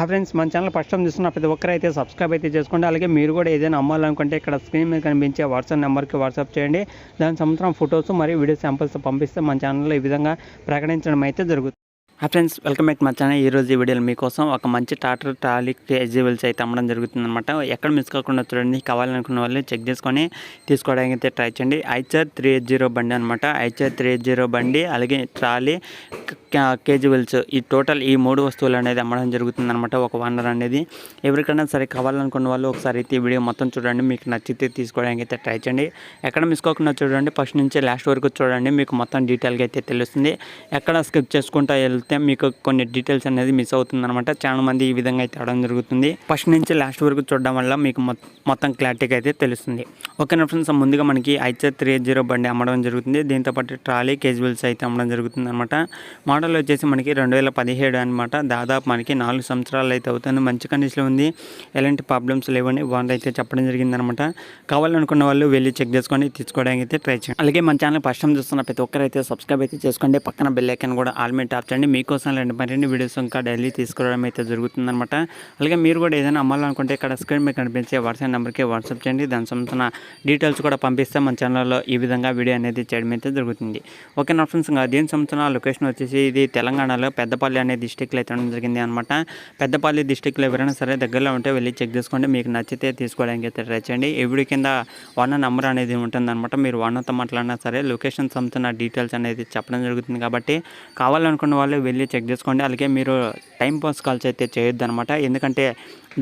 Friends మన channel first time చూస్తున్న ప్రతి ఒక్కరు అయితే సబ్స్క్రైబ్ అయితే చేసుకోండి. అలాగే మీరు కూడా ఏదైనా అమ్మాలనుకుంటే ఇక్కడ స్క్రీన్ మీద కనిపించే వాట్సాప్ నెంబర్కి వాట్సాప్ చేయండి. దాని సంవత్సరం ఫొటోస్ మరియు వీడియో శాంపిల్స్ పంపిస్తే మన ఛానల్లో ఈ విధంగా ప్రకటించడం అయితే జరుగుతుంది. ఫ్రెండ్స్ వెల్కమ్ బ్యాక్ మా ఛానల్. ఈరోజు ఈ వీడియోలో మీకోసం ఒక మంచి టాటర్ ట్రాలీ కేజీవెల్స్ అయితే అమ్మడం జరుగుతుందన్నమాట. ఎక్కడ మిస్ కాకుండా చూడండి. కావాలనుకున్న వాళ్ళు చెక్ చేసుకొని తీసుకోవడానికి అయితే ట్రై చేయండి. ఐచర్ 380 బండి అనమాట. ఐచర్ 380 బండి అలాగే ట్రాలీ కేజీవెల్స్ ఈ టోటల్ ఈ 3 వస్తువులు అనేది అమ్మడం జరుగుతుందన్నమాట. ఒక వనర్ అనేది ఎవరికైనా సరే కావాలనుకున్న వాళ్ళు ఒకసారి అయితే ఈ వీడియో మొత్తం చూడండి. మీకు నచ్చితే తీసుకోవడానికి అయితే ట్రై చేయండి. ఎక్కడ మిస్ కాకుండా చూడండి. ఫస్ట్ నుంచి లాస్ట్ వరకు చూడండి. మీకు మొత్తం డీటెయిల్గా అయితే తెలుస్తుంది. ఎక్కడ స్కిప్ చేసుకుంటా వెళ్తే మీకు కొన్ని డీటెయిల్స్ అనేది మిస్ అవుతుందన్నమాట. చాలా మంది ఈ విధంగా అయితే అవడం జరుగుతుంది. ఫస్ట్ నుంచి లాస్ట్ వరకు చూడడం వల్ల మీకు మొత్తం క్లారిటీగా అయితే తెలుస్తుంది. ఓకేనా ఫ్రెండ్స్, ముందుగా మనకి ఐచర్ 380 బండి అమ్మడం జరుగుతుంది. దీంతోపాటు ట్రాలీ కేజువల్స్ అయితే అమ్మడం జరుగుతుంది అనమాట. మోడల్ వచ్చేసి మనకి 2017 అనమాట. దాదాపు మనకి 4 సంవత్సరాలు అయితే అవుతుంది. మంచి కండిషన్లో ఉంది. ఎలాంటి ప్రాబ్లమ్స్ లేవని వాళ్ళు అయితే చెప్పడం జరిగిందనమాట. కావాలనుకున్న వాళ్ళు వెళ్ళి చెక్ చేసుకొని తీసుకోవడానికి అయితే ట్రై చేయండి. అలాగే మన ఛానల్ ఫస్ట్ టైం చూస్తున్న ప్రతి ఒక్కరైతే సబ్స్క్రైబ్ అయితే చేసుకోండి. పక్కన బెల్ ఐకాన్ కూడా ఆల్ మీద ట్యాప్ చేయండి. మీకోసం మరిన్ని వీడియోస్ ఇంకా డైలీ తీసుకోవడం అయితే జరుగుతుందన్నమాట. అలాగే మీరు కూడా ఏదైనా అమ్మాలనుకుంటే ఇక్కడ స్క్రీన్ మీద కనిపించే వాట్సాప్ నెంబర్కి వాట్సాప్ చేయండి. దాని సంబంధించిన డీటెయిల్స్ కూడా పంపిస్తే మన ఛానల్లో ఈ విధంగా వీడియో అనేది చేయడం అయితే జరుగుతుంది. ఓకే నా ఫ్రెండ్స్, ఇంకా దీని సంబంధించిన లొకేషన్ వచ్చేసి ఇది తెలంగాణలో పెద్దపల్లి అనే డిస్టిక్లో అయితే జరిగింది అనమాట. పెద్దపల్లి డిస్టిక్లో ఎవరైనా సరే దగ్గరలో ఉంటే వెళ్ళి చెక్ చేసుకోండి. మీకు నచ్చితే తీసుకోవడానికి అయితే ట్రై చేయండి. ఈ వీడియో కింద వన్ నెంబర్ అనేది ఉంటుందన్నమాట. మీరు వన్తో మాట్లాడినా సరే లొకేషన్ సంబంధించిన డీటెయిల్స్ అనేది చెప్పడం జరుగుతుంది. కాబట్టి కావాలనుకున్న వాళ్ళు వెళ్ళి చెక్ చేసుకోండి. అలాగే మీరు టైంపాస్ కాల్స్ అయితే చేయొద్దు అనమాట. ఎందుకంటే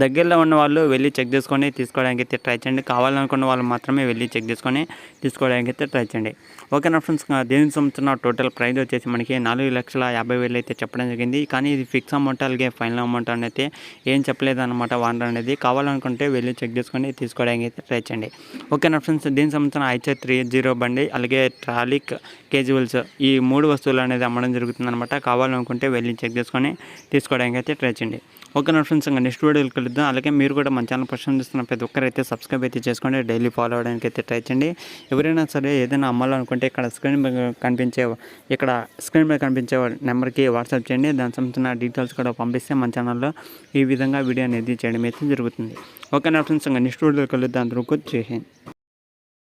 దగ్గరలో ఉన్న వాళ్ళు వెళ్ళి చెక్ చేసుకొని తీసుకోవడానికి అయితే ట్రై చేయండి. కావాలనుకున్న వాళ్ళు మాత్రమే వెళ్ళి చెక్ చేసుకొని తీసుకోవడానికి అయితే ట్రై చేయండి. ఓకేనా ఫ్రెండ్స్, దీనికి సంబంధించిన టోటల్ ప్రైస్ వచ్చేసి మనకి 4,50,000 అయితే చెప్పడం జరిగింది. కానీ ఇది ఫిక్స్ అమౌంట్ అలాగే ఫైనల్ అమౌంట్ అనేది ఏం చెప్పలేదు అనమాట. వానర్ అనేది కావాలనుకుంటే వెళ్ళి చెక్ చేసుకొని తీసుకోవడానికి అయితే ట్రై చేయండి. ఓకేనా ఫ్రెండ్స్, దీనికి సంబంధించిన ఐచర్ 380 బండి అలాగే ట్రాలీ కేజువల్స్ ఈ 3 వస్తువులు అనేది అమ్మడం జరుగుతుంది అనమాట. కావాలనుకుంటే వెళ్ళి చెక్ చేసుకొని తీసుకోవడానికి అయితే ట్రై చేయండి. ఓకేనా ఫ్రెండ్స్, ఇంకా నెక్స్ట్ వీడియోకి కలుద్దాం. అలాగే మీరు కూడా మన ఛానల్ ఫస్ట్ చూస్తున్న ప్రతి ఒక్కరైతే సబ్స్క్రైబ్ అయితే చేసుకోండి. డైలీ ఫాలో అవ్వడానికి అయితే ట్రై చేయండి. ఎవరైనా సరే ఏదైనా అమ్మాలనుకుంటే ఇక్కడ స్క్రీన్ మీద కనిపించే నెంబర్కి వాట్సాప్ చేయండి. దాని సంబంధించిన డీటెయిల్స్ కూడా పంపిస్తే మన ఛానల్లో ఈ విధంగా వీడియో అనేది చేయడం అయితే జరుగుతుంది. ఓకేనా ఫ్రెండ్స్, ఇంకా నెక్స్ట్ వీడియోకి కలుద్దాం. అందరూ చేయండి.